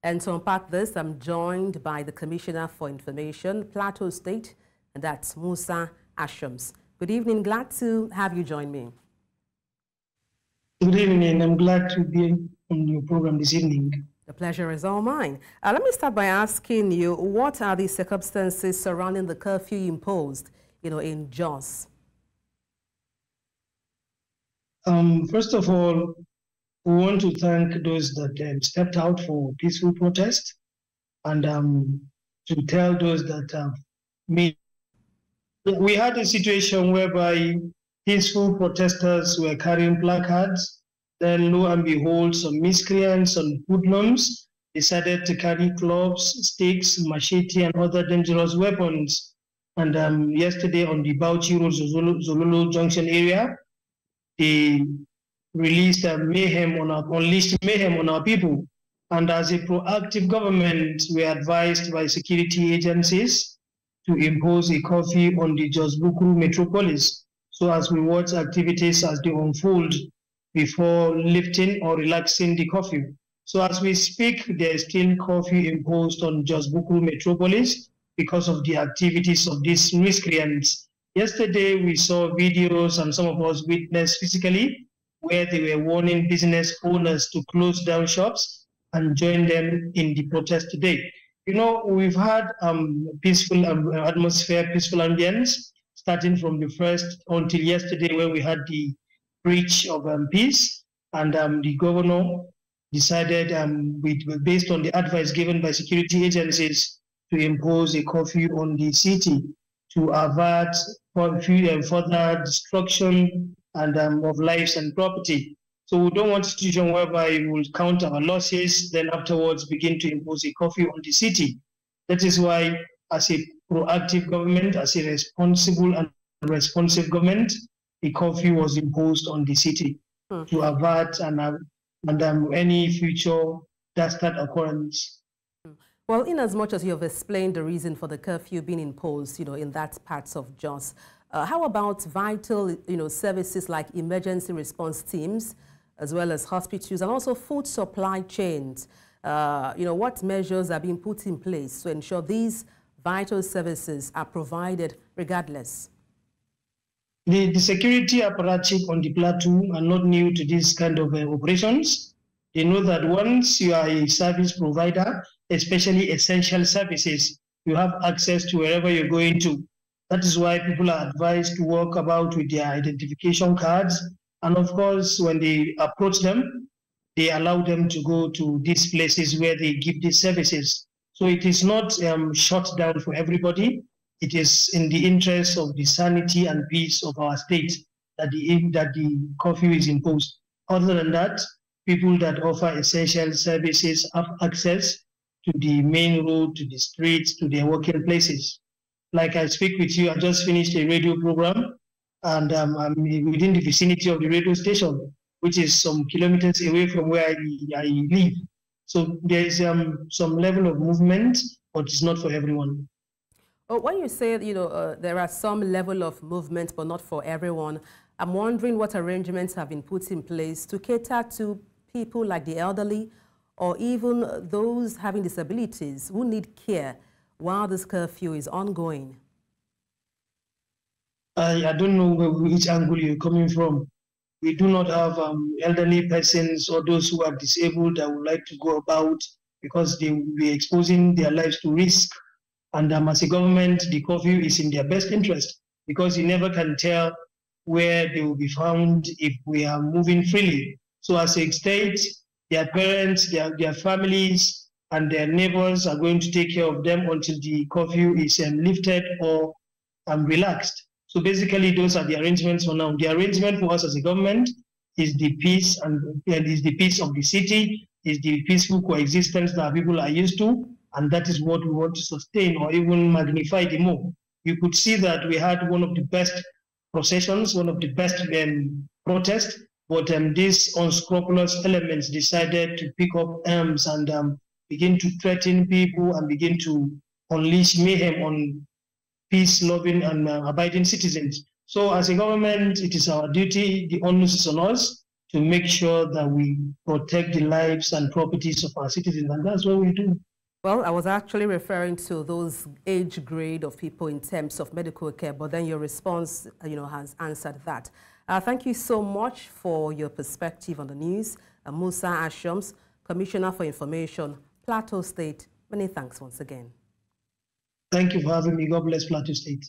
And to unpack this, I'm joined by the Commissioner for Information, Plateau State, and that's Musa Ashoms. Good evening. Glad to have you join me. Good evening. I'm glad to be on your program this evening. The pleasure is all mine. Let me start by asking you, what are the circumstances surrounding the curfew imposed, in Jos? First of all, we want to thank those that stepped out for peaceful protest, and to tell those that we had a situation whereby peaceful protesters were carrying placards. Then, lo and behold, some miscreants and hoodlums decided to carry clubs, sticks, machete, and other dangerous weapons. And yesterday on the Bauchi Road, Zololo Junction area, they released unleashed mayhem on our people. And as a proactive government, we are advised by security agencies to impose a curfew on the Jos Bukuru Metropolis, so as we watch activities as they unfold before lifting or relaxing the curfew. So as we speak, there is still curfew imposed on Jos Bukuru Metropolis because of the activities of these miscreants. Yesterday, we saw videos, and some of us witnessed physically, where they were warning business owners to close down shops and join them in the protest today. We've had peaceful atmosphere, peaceful ambience, starting from the first until yesterday, where we had the breach of peace, and the governor decided, based on the advice given by security agencies, to impose a curfew on the city to avert further destruction and of lives and property. So we don't want a situation whereby we will count our losses, then afterwards begin to impose a curfew on the city. That is why, as a proactive government, as a responsible and responsive government, a curfew was imposed on the city to avert any future dastard occurrence. Well, in as much as you have explained the reason for the curfew being imposed, in that parts of Jos, how about vital, services like emergency response teams, as well as hospitals and also food supply chains? What measures are being put in place to ensure these vital services are provided regardless? The security apparatus on the plateau are not new to this kind of operations. They know that once you are a service provider, especially essential services, you have access to wherever you're going to. That is why people are advised to walk about with their identification cards. And of course, when they approach them, they allow them to go to these places where they give these services. So it is not shut down for everybody. It is in the interest of the sanity and peace of our state that the curfew is imposed. Other than that, people that offer essential services have access to the main road, to the streets, to their working places. Like I speak with you, I just finished a radio program, and I'm within the vicinity of the radio station, which is some kilometers away from where I live. So there is some level of movement, but it's not for everyone. When you say, there are some level of movement, but not for everyone, I'm wondering what arrangements have been put in place to cater to people like the elderly or even those having disabilities who need care while this curfew is ongoing. I don't know which angle you're coming from. We do not have elderly persons or those who are disabled that would like to go about because they will be exposing their lives to risk. And as a government, the curfew is in their best interest because you never can tell where they will be found if we are moving freely. So as a state, their parents, their families, and their neighbors are going to take care of them until the curfew is lifted or relaxed. So basically, those are the arrangements for now. The arrangement for us as a government is the peace and is the peace of the city, is the peaceful coexistence that people are used to, and that is what we want to sustain or even magnify the more. You could see that we had one of the best processions, one of the best protests, but these unscrupulous elements decided to pick up arms and begin to threaten people and begin to unleash mayhem on peace-loving and abiding citizens. So as a government, it is our duty, the onus is on us to make sure that we protect the lives and properties of our citizens, and that's what we do. Well, I was actually referring to those age grade of people in terms of medical care, but then your response, has answered that. Thank you so much for your perspective on the news. Musa Ashoms, Commissioner for Information, Plateau State. Many thanks once again. Thank you for having me. God bless Plateau State.